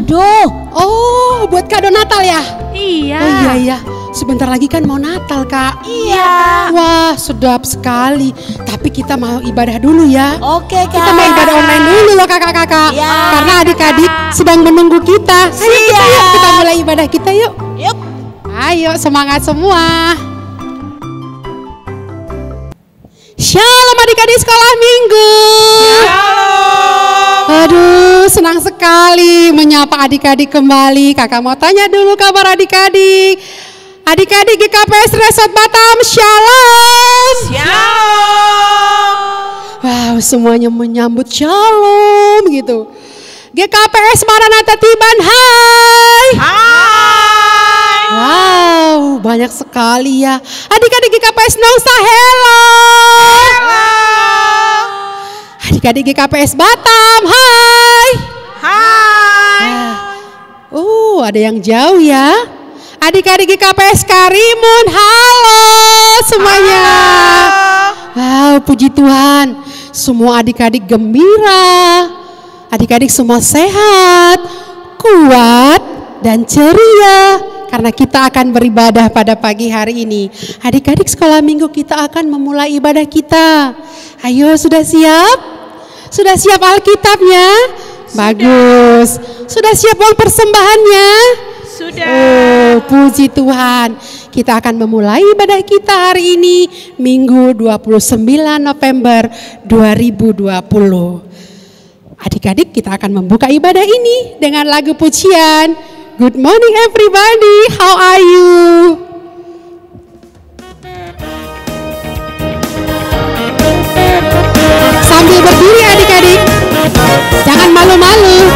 kado. Oh, buat kado Natal ya? Iya. Oh iya. Sebentar lagi kan mau Natal, Kak. Iya. Wah, sedap sekali. Tapi kita mau ibadah dulu ya. Oke, Kak. Kita mau ibadah online dulu loh kakak-kakak. Iya. Karena adik-adik sedang menunggu kita. Ayo kita yuk, kita mulai ibadah kita yuk. Yuk. Ayo semangat semua. Shalom adik-adik sekolah minggu. Aduh, senang sekali menyapa adik-adik kembali. Kakak mau tanya dulu kabar adik-adik. Adik-adik GKPS Resort Batam, shalom. Shalom. Wow, semuanya menyambut shalom gitu. GKPS Maranatha Tiban, hai. Hai. Wow, banyak sekali ya. Adik-adik GKPS Nongsa, hello. Adik-adik GKPS Batam, hai. Hai. Ada yang jauh ya. Adik-adik GKPS Karimun, halo semuanya. Wow, puji Tuhan. Semua adik-adik gembira. Adik-adik semua sehat, kuat, dan ceria. Karena kita akan beribadah pada pagi hari ini. Adik-adik sekolah minggu kita akan memulai ibadah kita. Ayo, sudah siap? Sudah siap Alkitabnya? Bagus. Sudah siap uang persembahannya? Sudah. Oh, puji Tuhan. Kita akan memulai ibadah kita hari ini, Minggu 29 November 2020. Adik-adik, kita akan membuka ibadah ini dengan lagu pujian. Good morning everybody, how are you? Sambil berdiri adik-adik, jangan malu-malu.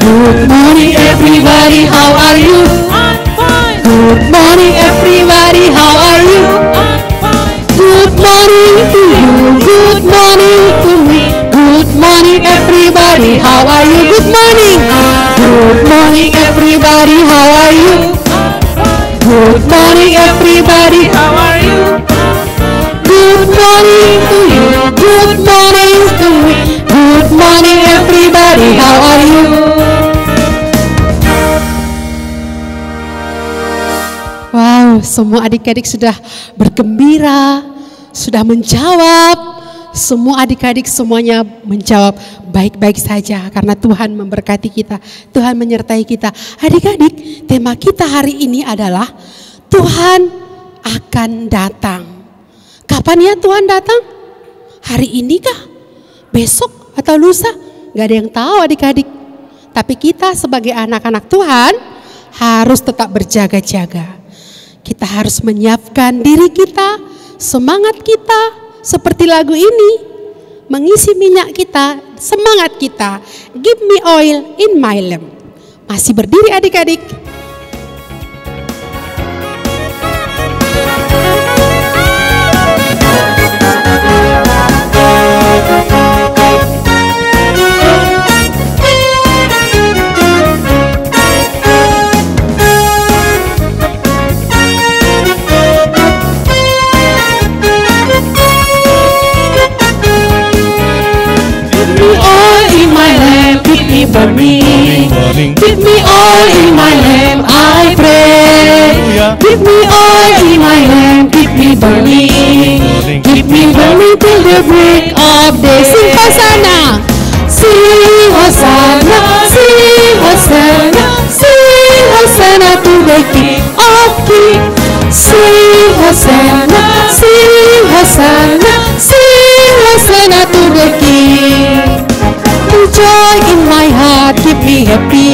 Good morning everybody, how are you? I'm fine. Good morning everybody, how are you? I'm fine. Good morning to you, good morning to me. Good morning everybody, how are you? Good morning. Good morning everybody, how are you? Good morning everybody, How are you? good morning to you, good morning to me. Good morning everybody, how are you? Wow, semua adik-adik sudah bergembira, sudah menjawab. Semua adik-adik semuanya menjawab baik-baik saja karena Tuhan memberkati kita, Tuhan menyertai kita. Adik-adik, tema kita hari ini adalah Tuhan akan datang. Kapan ya Tuhan datang? Hari ini kah? Besok atau lusa? Gak ada yang tahu adik-adik. Tapi kita sebagai anak-anak Tuhan harus tetap berjaga-jaga. Kita harus menyiapkan diri kita, semangat kita, seperti lagu ini, mengisi minyak kita, semangat kita. Give me oil in my lamp. Masih berdiri adik-adik. Burning. Give me oil in my lamp, I pray. Give me oil in my lamp, keep me burning. Keep me burning till the break of day. Sing Hosanna, sing Hosanna, sing Hosanna, sing Hosanna to the King of Kings. Sing Hosanna, sing Hosanna, sing Hosanna to the King. Joy in my heart, keep me happy.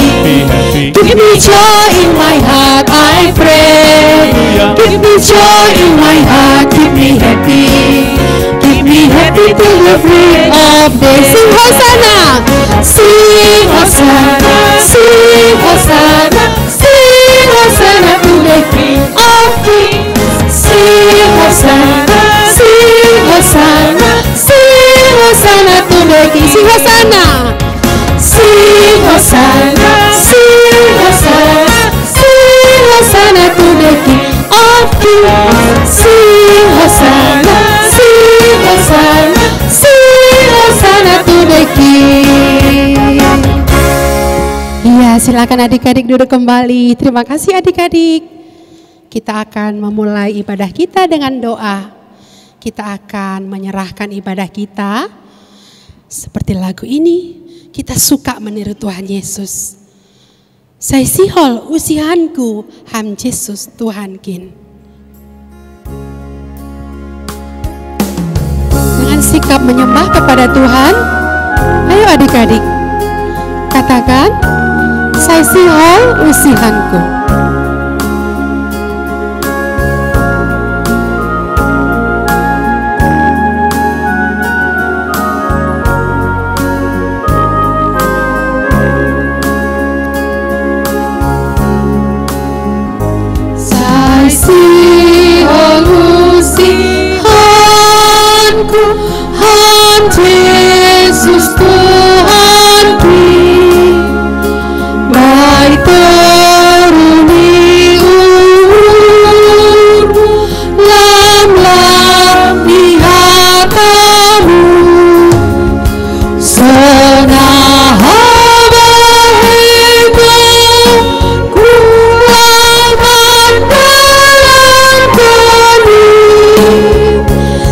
Give me joy in my heart, I pray. Give me joy in my heart, keep me happy. Keep me happy till the break of day. Sing Hosanna, sing Hosanna, sing Hosanna, sing Hosanna to the King of Kings. Sing Hosanna, sing Hosanna, sing Hosanna to the King. Sing Hosanna, sing Silakan adik-adik duduk kembali. Terima kasih adik-adik. Kita akan memulai ibadah kita dengan doa. Kita akan menyerahkan ibadah kita seperti lagu ini. Kita suka meniru Tuhan Yesus. Saya sihol usihanku ham Yesus Tuhan kin. Dengan sikap menyembah kepada Tuhan, ayo adik-adik katakan, saya sihol usihanku. Saya sihol usihanku, han Yesus Tuhan ki. Baik teruni umurmu, lam-lam di hatamu, senah bahagia, kuat dalam benih,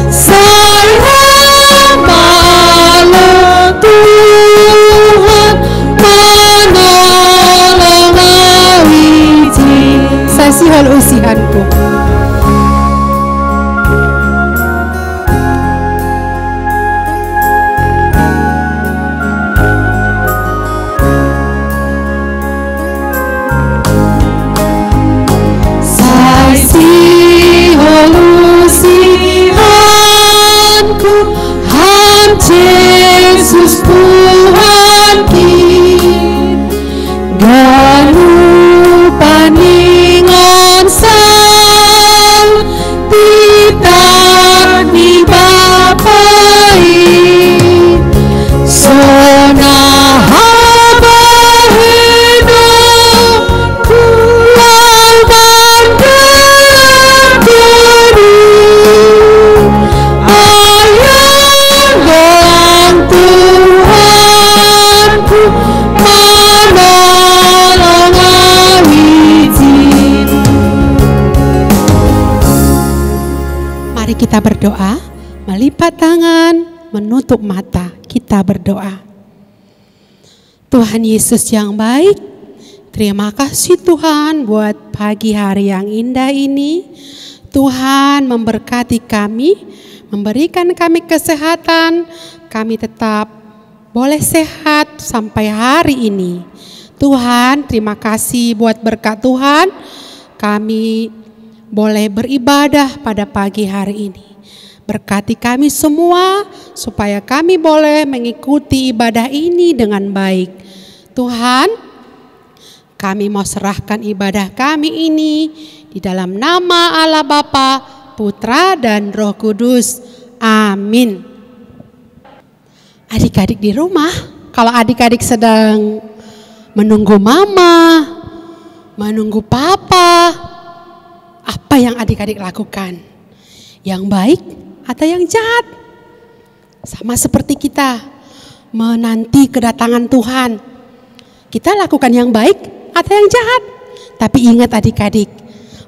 sayang malam Tuhan menolong awiji. Saya sihol usihanku. Saya sihol usihanku, han Yesus Tuhan ki. Ganu paningon sang titan ni bapai, sonah bahena kual bandar ayang doang Tuhanku menolong awiji. Mari kita berdoa, melipat tangan, menutup mata, kita berdoa. Tuhan Yesus yang baik, terima kasih Tuhan buat pagi hari yang indah ini. Tuhan memberkati kami, memberikan kami kesehatan, kami tetap boleh sehat sampai hari ini. Tuhan, terima kasih buat berkat Tuhan, kami boleh beribadah pada pagi hari ini. Berkati kami semua supaya kami boleh mengikuti ibadah ini dengan baik. Tuhan, kami mau serahkan ibadah kami ini di dalam nama Allah Bapa, Putra dan Roh Kudus. Amin. Adik-adik di rumah, kalau adik-adik sedang menunggu mama, menunggu papa, apa yang adik-adik lakukan? Yang baik atau yang jahat? Sama seperti kita menanti kedatangan Tuhan. Kita lakukan yang baik atau yang jahat? Tapi ingat adik-adik,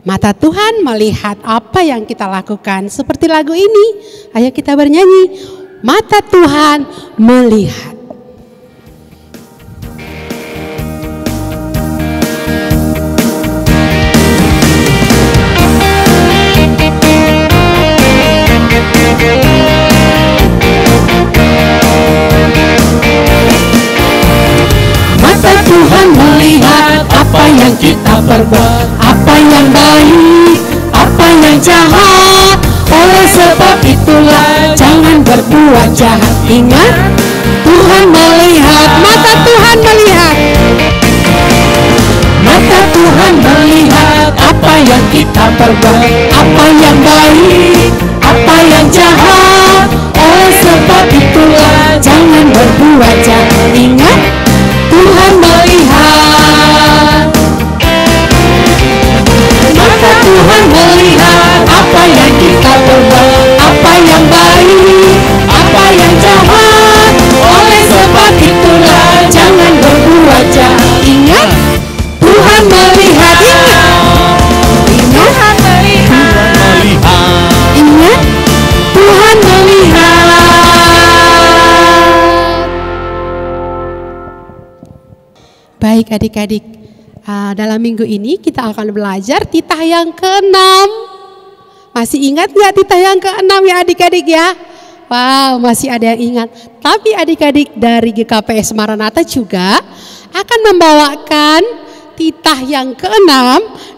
mata Tuhan melihat apa yang kita lakukan. Seperti lagu ini, ayo kita bernyanyi. Mata Tuhan melihat. Mata Tuhan melihat apa yang kita perbuat, apa yang baik, apa yang jahat. Oleh sebab itulah jangan berbuat jahat. Ingat, Tuhan melihat, mata Tuhan melihat. Mata Tuhan melihat apa yang kita perbuat, apa yang baik, apa yang jahat. Oleh sebab itulah jangan berbuat jahat. Ingat, Tuhan melihat. Mata Tuhan melihat apa yang kita perbuat, apa yang baik, apa yang jahat. Oleh sebab itulah jangan berbuat jahat. Ingat, Baik adik-adik, dalam minggu ini kita akan belajar titah yang ke-6. Masih ingat nggak titah yang ke-6 ya adik-adik ya? Wow, masih ada yang ingat. Tapi adik-adik dari GKPS Maranatha juga akan membawakan titah yang ke-6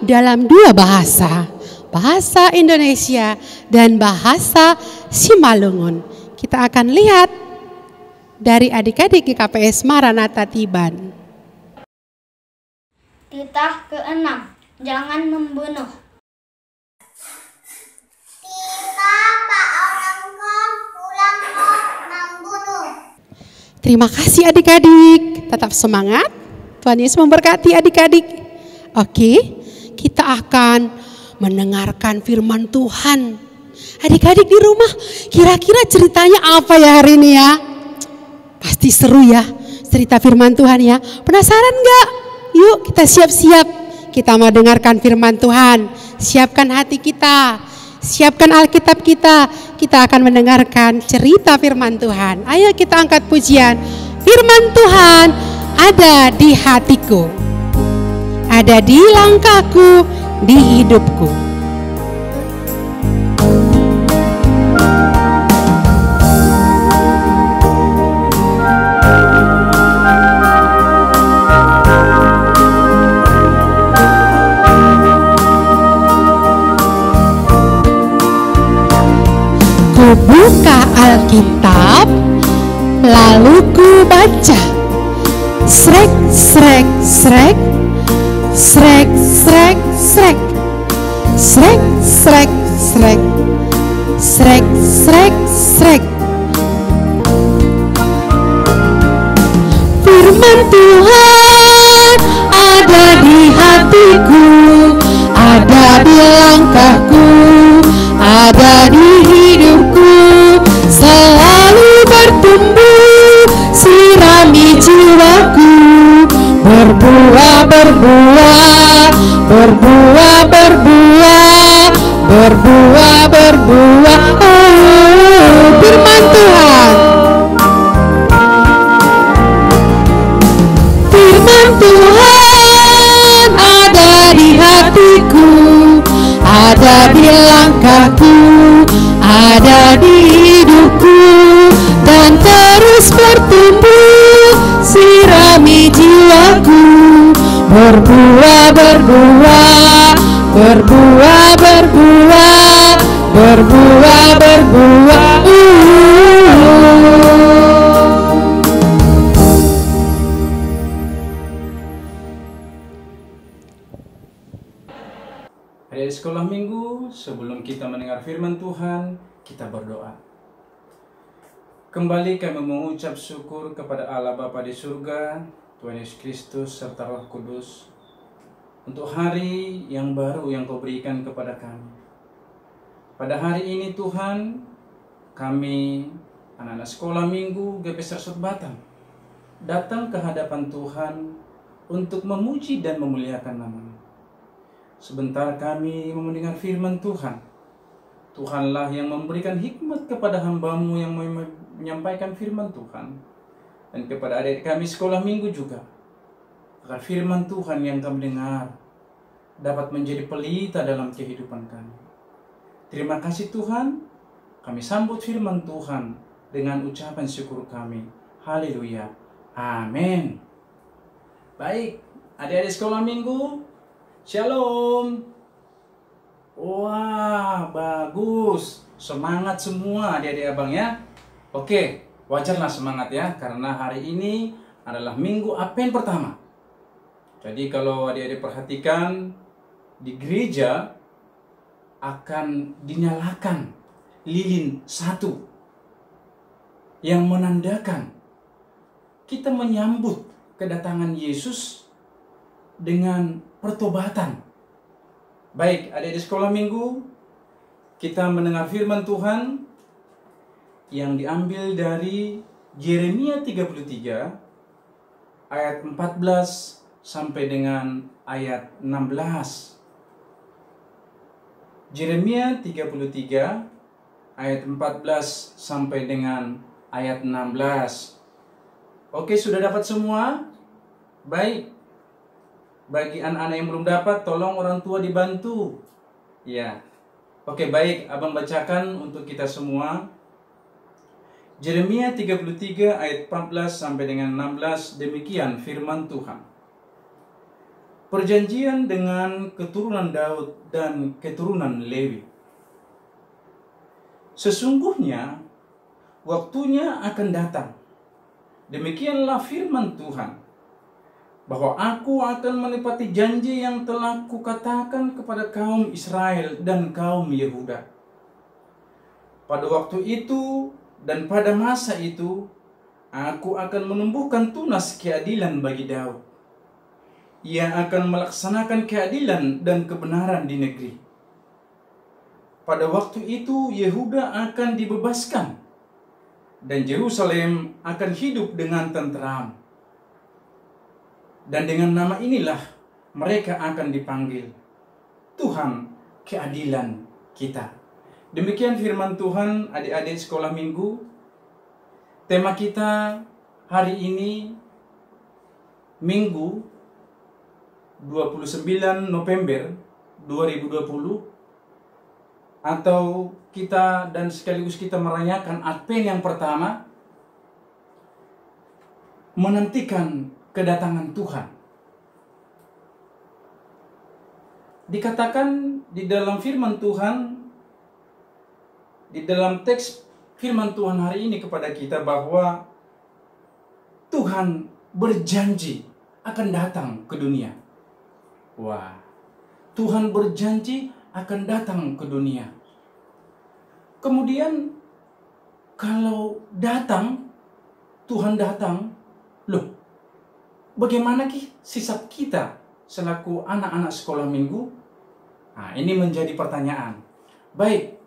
dalam 2 bahasa. Bahasa Indonesia dan bahasa Simalungun. Kita akan lihat dari adik-adik GKPS Maranatha Tiban. Titah ke-6, jangan membunuh. Terima kasih adik-adik, tetap semangat. Tuhan Yesus memberkati adik-adik. Oke, kita akan mendengarkan firman Tuhan. Adik-adik di rumah, kira-kira ceritanya apa ya hari ini ya? Pasti seru ya, cerita firman Tuhan ya. Penasaran nggak? Yuk kita siap-siap. Kita mau dengarkan firman Tuhan. Siapkan hati kita, siapkan Alkitab kita. Kita akan mendengarkan cerita firman Tuhan. Ayo kita angkat pujian. Firman Tuhan ada di hatiku, ada di langkahku, di hidupku. Ku buka Alkitab, lalu ku baca. Srek, srek, srek, srek, srek, srek, srek, srek, srek, srek, srek, srek. Firman Tuhan ada di hatiku, ada di langkahku, ada di hidupku, selalu bertumbuh, sirami jiwaku, berbuah, berbuah, berbuah, berbuah, berbuah, berbuah. Oh, firman Tuhan. Firman Tuhan ada di hatiku, ada di langkahku, ada di hidupku, dan terus bertumbuh, sirami jiwaku, berbuah, berbuah, berbuah, berbuah, berbuah, berbuah. Hari sekolah minggu, sebelum kita mendengar firman Tuhan, kita berdoa. Kembali kami mengucap syukur kepada Allah Bapa di surga, Tuhan Yesus Kristus serta Roh Kudus, untuk hari yang baru yang Kau berikan kepada kami. Pada hari ini Tuhan, kami anak-anak sekolah minggu GPS Resort Batam datang ke hadapan Tuhan untuk memuji dan memuliakan nama-Mu. Sebentar kami mendengar firman Tuhan. Tuhanlah yang memberikan hikmat kepada hamba-Mu yang menyampaikan firman Tuhan. Dan kepada adik kami sekolah minggu juga. Agar firman Tuhan yang kami dengar dapat menjadi pelita dalam kehidupan kami. Terima kasih Tuhan. Kami sambut firman Tuhan dengan ucapan syukur kami. Haleluya. Amin. Baik, adik-adik sekolah minggu, Shalom. Wah, bagus. Semangat semua adik-adik abang ya. Oke, wajarlah semangat ya, karena hari ini adalah minggu Advent pertama. Jadi kalau adik-adik perhatikan, di gereja akan dinyalakan lilin 1 yang menandakan kita menyambut kedatangan Yesus dengan pertobatan. Baik, adik-adik sekolah minggu, kita mendengar firman Tuhan yang diambil dari Yeremia 33 ayat 14 sampai dengan ayat 16. Yeremia 33 ayat 14 sampai dengan ayat 16. Oke, sudah dapat semua? Baik. Bagi anak-anak yang belum dapat, tolong orang tua dibantu. Ya. Oke, baik, Abang bacakan untuk kita semua. Yeremia 33 ayat 14 sampai dengan 16, demikian firman Tuhan. Perjanjian dengan keturunan Daud dan keturunan Lewi. Sesungguhnya waktunya akan datang. Demikianlah firman Tuhan, bahwa aku akan menepati janji yang telah kukatakan kepada kaum Israel dan kaum Yehuda. Pada waktu itu dan pada masa itu, aku akan menumbuhkan tunas keadilan bagi Daud. Ia akan melaksanakan keadilan dan kebenaran di negeri. Pada waktu itu Yehuda akan dibebaskan dan Yerusalem akan hidup dengan tenteram. Dan dengan nama inilah mereka akan dipanggil Tuhan keadilan kita. Demikian firman Tuhan, adik-adik sekolah minggu. Tema kita hari ini, Minggu 29 November 2020, atau kita dan sekaligus kita merayakan Advent yang pertama, menantikan kedatangan Tuhan. Dikatakan di dalam firman Tuhan, di dalam teks firman Tuhan hari ini kepada kita bahwa Tuhan berjanji akan datang ke dunia. Wah, Tuhan berjanji akan datang ke dunia. Kemudian kalau datang, Tuhan datang, loh, bagaimana sikap kita selaku anak-anak sekolah minggu? Nah, ini menjadi pertanyaan. Baik,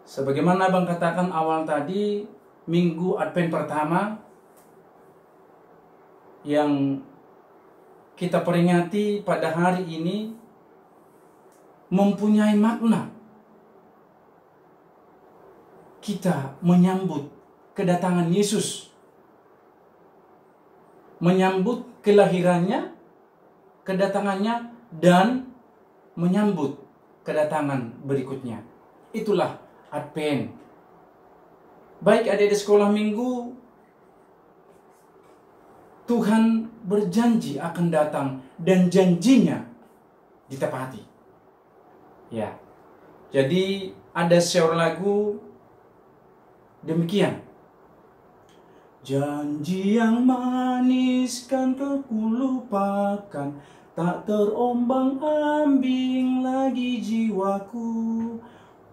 sebagaimana Abang katakan awal tadi, Minggu Advent pertama yang kita peringati pada hari ini mempunyai makna. Kita menyambut kedatangan Yesus, menyambut kelahirannya, kedatangannya, dan menyambut kedatangan berikutnya. Itulah Advent. Baik adik-adik sekolah minggu, Tuhan berjanji akan datang dan janjinya ditepati. Ya. Jadi ada seorang lagu demikian. Janji yang manis kan kulupakan, tak terombang-ambing lagi jiwaku.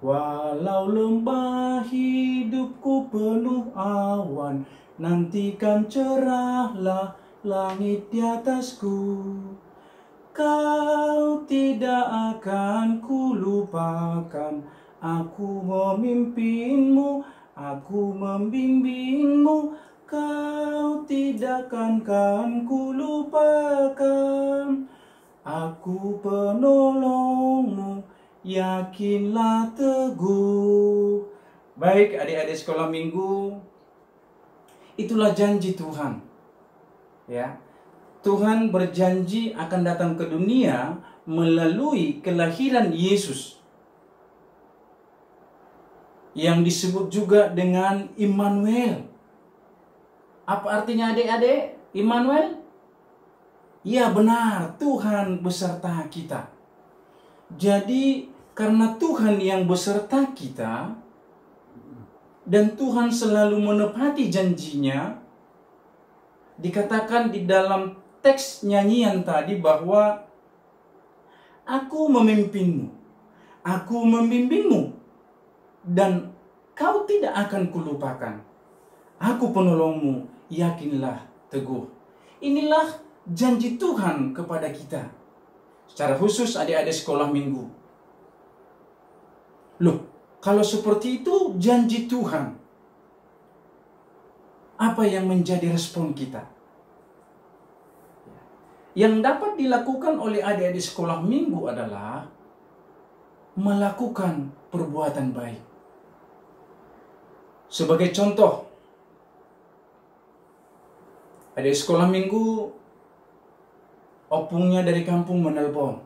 Walau lembah hidupku penuh awan, nantikan cerahlah langit di atasku. Kau tidak akan kulupakan, aku memimpinmu, aku membimbingmu. Kau tidak akan kulupakan, aku penolongmu, yakinlah teguh. Baik adik-adik sekolah minggu, itulah janji Tuhan. Ya, Tuhan berjanji akan datang ke dunia melalui kelahiran Yesus, yang disebut juga dengan Immanuel. Apa artinya adik-adik? Immanuel? Ya benar, Tuhan beserta kita. Jadi karena Tuhan yang beserta kita dan Tuhan selalu menepati janjinya, dikatakan di dalam teks nyanyian tadi bahwa aku memimpinmu, aku membimbingmu, dan kau tidak akan kulupakan. Aku penolongmu, yakinlah teguh. Inilah janji Tuhan kepada kita. Secara khusus adik-adik sekolah minggu. Loh, kalau seperti itu janji Tuhan, apa yang menjadi respon kita? Yang dapat dilakukan oleh adik-adik sekolah minggu adalah melakukan perbuatan baik. Sebagai contoh, adik sekolah minggu, opungnya dari kampung menelpon.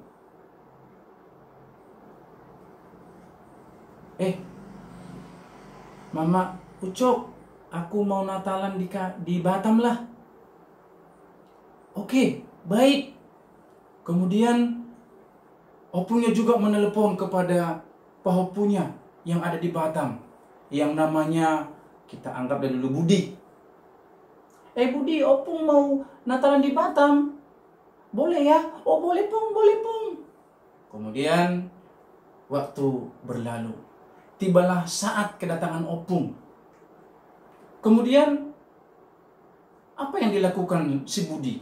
Mama Ucok, aku mau Natalan di Batam lah. Oke, baik. Kemudian opungnya juga menelpon kepada pahopunya yang ada di Batam, yang namanya kita anggap dari dulu Budi. Budi, opung mau Natalan di Batam. Boleh ya? Oh boleh pung, boleh pung. Kemudian waktu berlalu. Tibalah saat kedatangan opung. Kemudian apa yang dilakukan si Budi?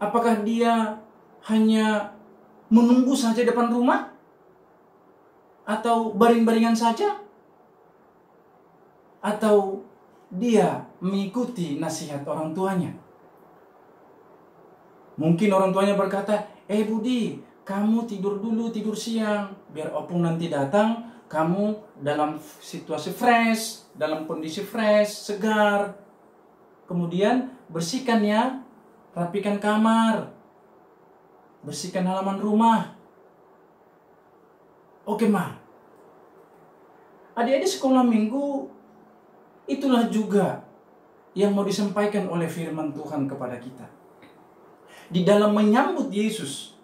Apakah dia hanya menunggu saja depan rumah? Atau baring-baringan saja? Atau dia mengikuti nasihat orang tuanya? Mungkin orang tuanya berkata, Budi, kamu tidur dulu, tidur siang. Biar opung nanti datang, kamu dalam situasi fresh, dalam kondisi fresh, segar. Kemudian bersihkan ya, rapikan kamar, bersihkan halaman rumah. Oke, Ma. Adik-adik sekolah minggu, itulah juga yang mau disampaikan oleh firman Tuhan kepada kita. Di dalam menyambut Yesus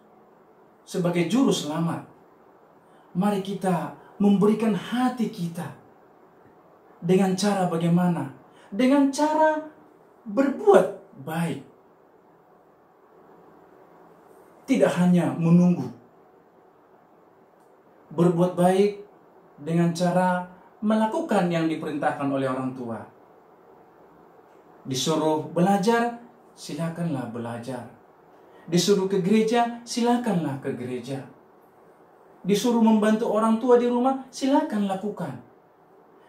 sebagai juru selamat, mari kita memberikan hati kita dengan cara bagaimana? Dengan cara berbuat baik. Tidak hanya menunggu. Berbuat baik dengan cara melakukan yang diperintahkan oleh orang tua. Disuruh belajar, silakanlah belajar. Disuruh ke gereja, silakanlah ke gereja. Disuruh membantu orang tua di rumah, silakan lakukan.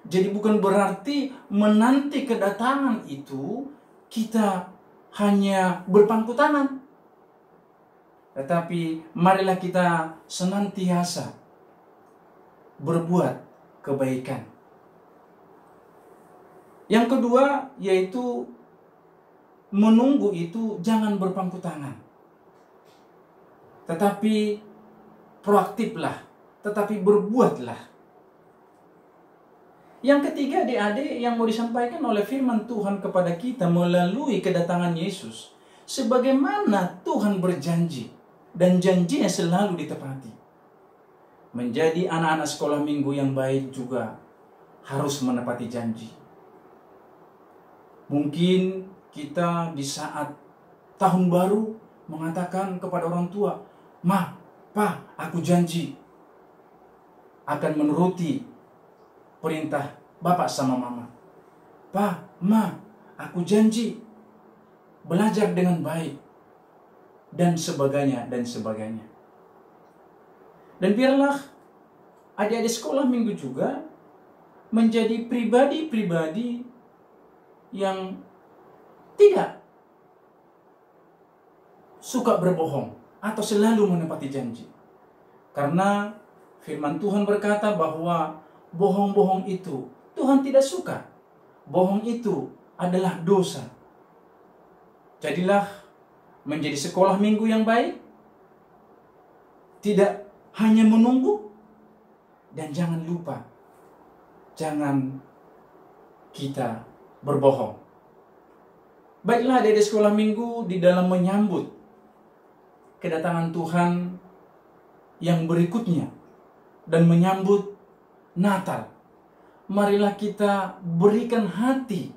Jadi bukan berarti menanti kedatangan itu kita hanya berpangku tangan. Tetapi marilah kita senantiasa berbuat kebaikan. Yang kedua yaitu menunggu itu jangan berpangku tangan. Tetapi proaktiflah, tetapi berbuatlah. Yang ketiga, adik-adik, yang mau disampaikan oleh firman Tuhan kepada kita melalui kedatangan Yesus, sebagaimana Tuhan berjanji dan janjinya selalu ditepati. Menjadi anak-anak sekolah minggu yang baik juga harus menepati janji. Mungkin kita di saat tahun baru mengatakan kepada orang tua, Ma, Pa, aku janji akan menuruti perintah Bapak sama Mama. Pa, Ma, aku janji belajar dengan baik. Dan sebagainya, dan sebagainya. Dan biarlah adik-adik sekolah minggu juga menjadi pribadi-pribadi yang tidak suka berbohong atau selalu menepati janji. Karena firman Tuhan berkata bahwa bohong-bohong itu Tuhan tidak suka. Bohong itu adalah dosa. Jadilah menjadi sekolah minggu yang baik. Tidak hanya menunggu. Dan jangan lupa, jangan kita berbohong. Baiklah adik-adik sekolah minggu di dalam menyambut kedatangan Tuhan yang berikutnya dan menyambut Natal. Marilah kita berikan hati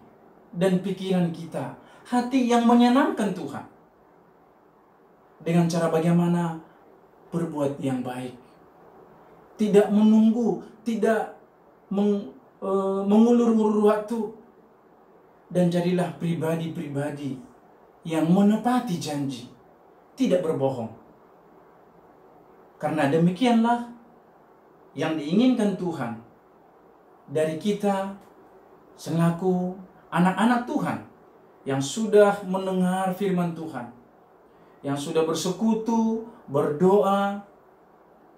dan pikiran kita, hati yang menyenangkan Tuhan. Dengan cara bagaimana berbuat yang baik. Tidak menunggu, tidak mengulur-ulur waktu. Dan jadilah pribadi-pribadi yang menepati janji. Tidak berbohong. Karena demikianlah yang diinginkan Tuhan dari kita selaku anak-anak Tuhan yang sudah mendengar firman Tuhan, yang sudah bersekutu, berdoa,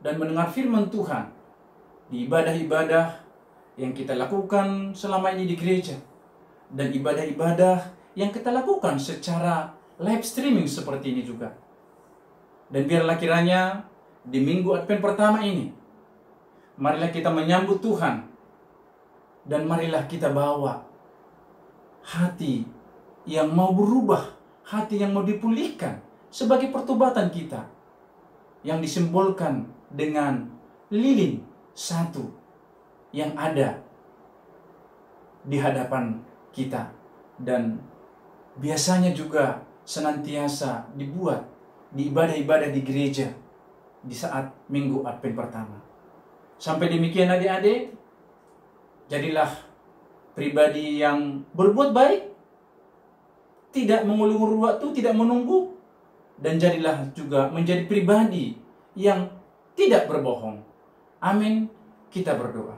dan mendengar firman Tuhan di ibadah-ibadah yang kita lakukan selama ini di gereja, dan ibadah-ibadah yang kita lakukan secara live streaming seperti ini juga. Dan biarlah kiranya di minggu Advent pertama ini, marilah kita menyambut Tuhan. Dan marilah kita bawa hati yang mau berubah, hati yang mau dipulihkan sebagai pertobatan kita, yang disimbolkan dengan lilin satu yang ada di hadapan kita. Dan biasanya juga senantiasa dibuat di ibadah-ibadah di gereja di saat minggu Advent pertama. Sampai demikian adik-adik, jadilah pribadi yang berbuat baik, tidak mengulur-ulur waktu, tidak menunggu, dan jadilah juga menjadi pribadi yang tidak berbohong. Amin. Kita berdoa.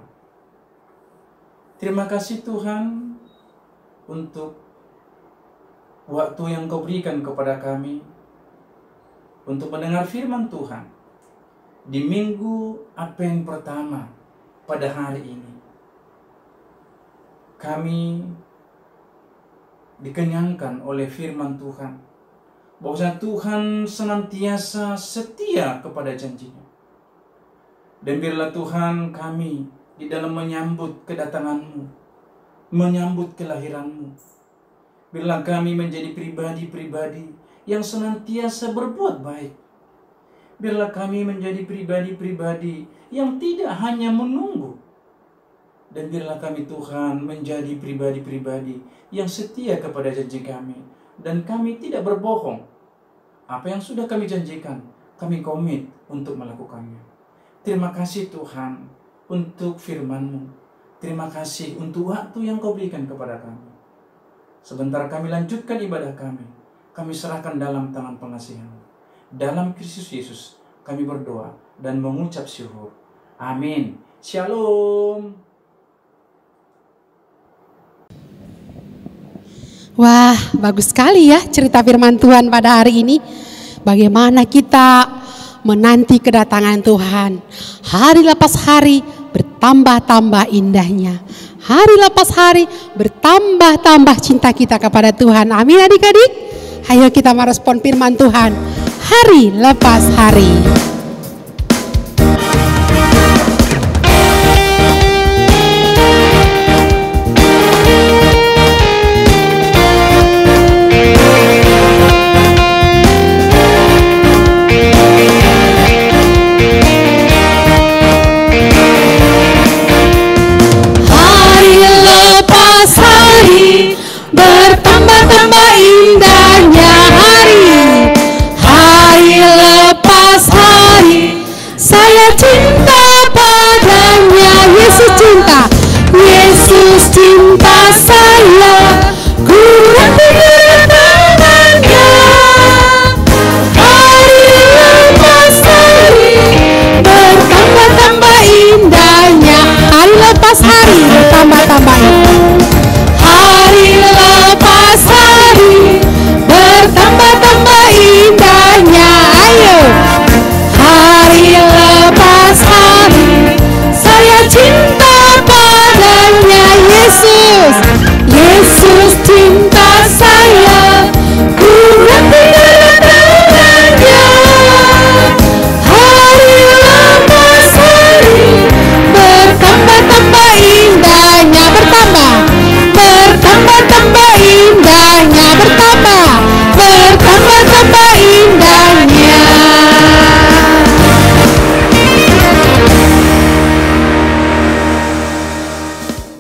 Terima kasih Tuhan untuk waktu yang Kau berikan kepada kami untuk mendengar firman Tuhan di minggu Advent pertama pada hari ini. Kami dikenyangkan oleh firman Tuhan bahwa Tuhan senantiasa setia kepada janjinya. Dan biarlah Tuhan kami di dalam menyambut kedatangan-Mu, menyambut kelahiran-Mu, biarlah kami menjadi pribadi-pribadi yang senantiasa berbuat baik. Biarlah kami menjadi pribadi-pribadi yang tidak hanya menunggu. Dan biarlah kami Tuhan menjadi pribadi-pribadi yang setia kepada janji kami. Dan kami tidak berbohong. Apa yang sudah kami janjikan, kami komit untuk melakukannya. Terima kasih Tuhan untuk firman-Mu. Terima kasih untuk waktu yang Kau berikan kepada kami. Sebentar kami lanjutkan ibadah kami. Kami serahkan dalam tangan pengasihan-Mu. Dalam Kristus Yesus kami berdoa dan mengucap syukur. Amin. Shalom. Wah, bagus sekali ya cerita firman Tuhan pada hari ini. Bagaimana kita menanti kedatangan Tuhan. Hari lepas hari bertambah-tambah indahnya. Hari lepas hari bertambah-tambah cinta kita kepada Tuhan. Amin adik-adik. Ayo kita merespon firman Tuhan hari lepas hari. Hari lepas hari bertambah-tambah indahnya hari. Hari lepas hari saya cinta padanya. Yesus cinta, Yesus cinta saya, ku nanti kedatangannya. Hari lepas hari bertambah-tambah indahnya. Hari lepas hari bertambah-tambah indahnya. Hari lepas hari bertambah-tambah indahnya. Ayo. Hari lepas hari saya cinta padanya. Yesus, Yesus cinta saya, ku nanti kedatangannya. Hari lepas hari bertambah-tambah indahnya. Bertambah-tambah indahnya. Bertambah-tambah indahnya.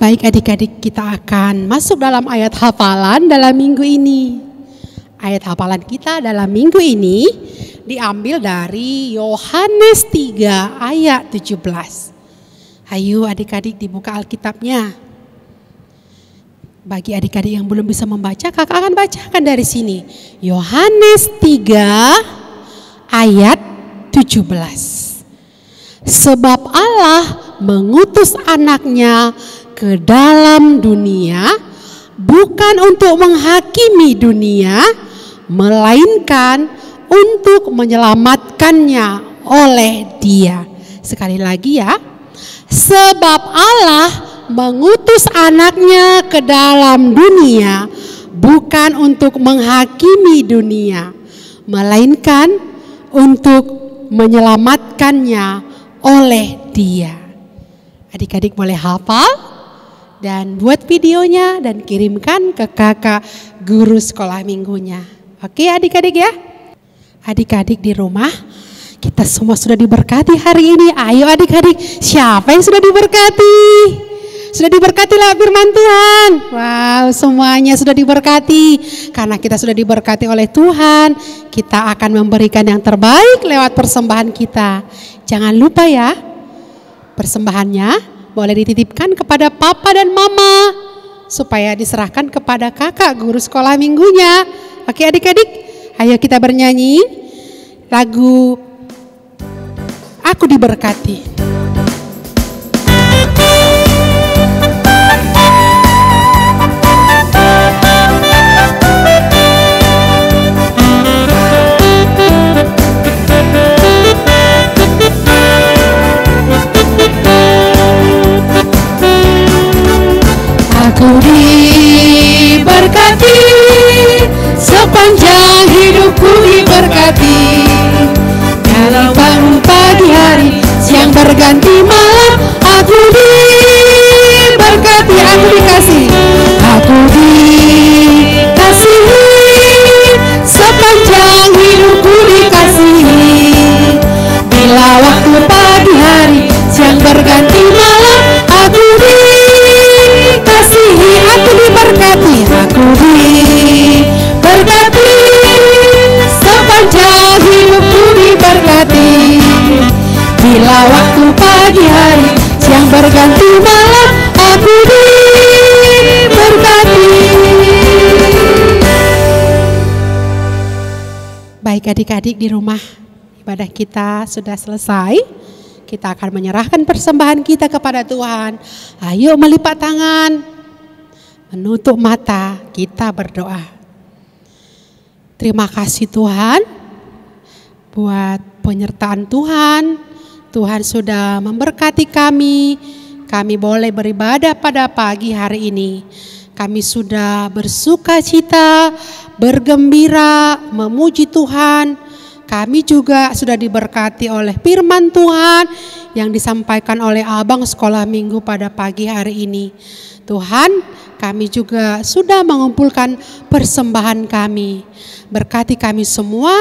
Baik adik-adik, kita akan masuk dalam ayat hafalan dalam minggu ini. Ayat hafalan kita dalam minggu ini diambil dari Yohanes 3 ayat 17. Ayo adik-adik dibuka Alkitabnya. Bagi adik-adik yang belum bisa membaca, kakak akan bacakan dari sini. Yohanes 3 ayat 17. Sebab Allah mengutus anaknya ke dalam dunia bukan untuk menghakimi dunia, melainkan untuk menyelamatkannya oleh Dia. Sekali lagi ya. Sebab Allah mengutus anaknya ke dalam dunia bukan untuk menghakimi dunia, melainkan untuk menyelamatkannya oleh Dia. Adik-adik boleh hafal dan buat videonya dan kirimkan ke kakak guru sekolah minggunya. Oke adik-adik ya. Adik-adik di rumah, kita semua sudah diberkati hari ini. Ayo adik-adik, siapa yang sudah diberkati? Sudah diberkati lah firman Tuhan. Wow, semuanya sudah diberkati. Karena kita sudah diberkati oleh Tuhan, kita akan memberikan yang terbaik lewat persembahan kita. Jangan lupa ya, persembahannya boleh dititipkan kepada papa dan mama supaya diserahkan kepada kakak guru sekolah minggunya. Oke adik-adik, ayo kita bernyanyi lagu Aku Diberkati. Aku diberkati, sepanjang hidupku diberkati. Dari bangun pagi hari, siang berganti malam, aku diberkati, aku dikasih. Aku dikasihi, sepanjang hidupku dikasihi. Bila waktu pagi hari, siang berganti malam, aku dikasihi, aku diberkati, aku diberkati, sepanjang hidupku diberkati. Bila waktu pagi hari, siang berganti malam, aku diberkati. Baik adik-adik di rumah, ibadah kita sudah selesai. Kita akan menyerahkan persembahan kita kepada Tuhan. Ayo melipat tangan, menutup mata, kita berdoa. Terima kasih Tuhan buat penyertaan Tuhan. Tuhan sudah memberkati kami. Kami boleh beribadah pada pagi hari ini. Kami sudah bersuka cita, bergembira, memuji Tuhan. Kami juga sudah diberkati oleh firman Tuhan yang disampaikan oleh Abang Sekolah Minggu pada pagi hari ini. Tuhan, kami juga sudah mengumpulkan persembahan kami. Berkati kami semua,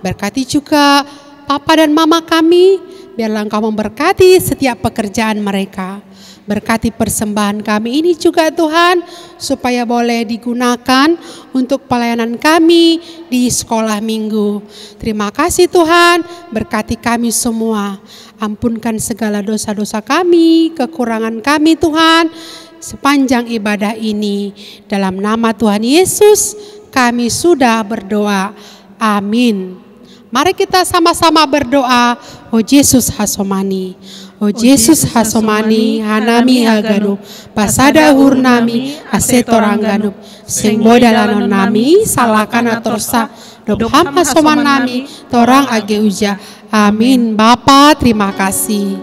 berkati juga papa dan mama kami, biarlah Engkau memberkati setiap pekerjaan mereka. Berkati persembahan kami ini juga Tuhan, supaya boleh digunakan untuk pelayanan kami di sekolah minggu. Terima kasih Tuhan, berkati kami semua. Ampunkan segala dosa-dosa kami, kekurangan kami Tuhan, sepanjang ibadah ini. Dalam nama Tuhan Yesus kami sudah berdoa. Amin. Mari kita sama-sama berdoa. Oh Yesus Hasomani, oh Yesus Hasomani, Hanami Haganu, Pasada Hurnami, Asetorangganu, Sing Bodalanon nami, Salakan Atorsa, Dobham Hasomanami, Torang Ageuja. Amin. Bapa, terima kasih.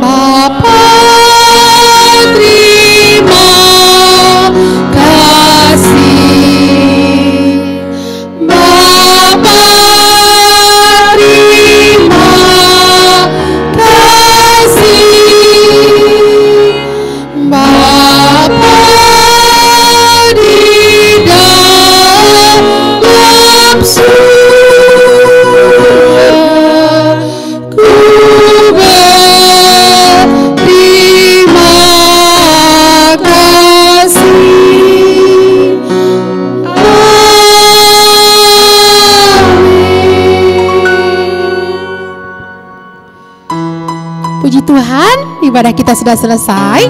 Bapa, terima kasih. Bapa, terima kasih. Bapa di dalam surga, ku berterima kasih. Puji Tuhan, ibadah kita sudah selesai.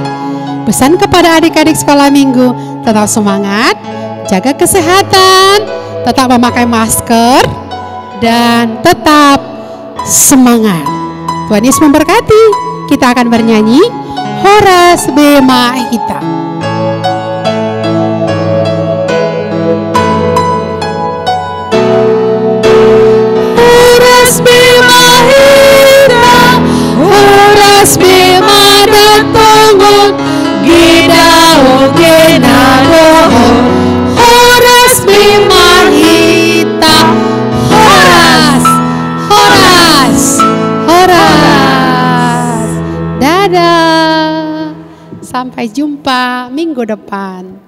Pesan kepada adik-adik sekolah minggu, tetap semangat, jaga kesehatan, tetap memakai masker, dan tetap semangat. Tuhan Yesus memberkati. Kita akan bernyanyi Horas Bema Hita. Horas Bema Hita, Horas Bema Datongon, Gidao Genaroho, Horas Bema Hita, Dadah. Sampai jumpa minggu depan.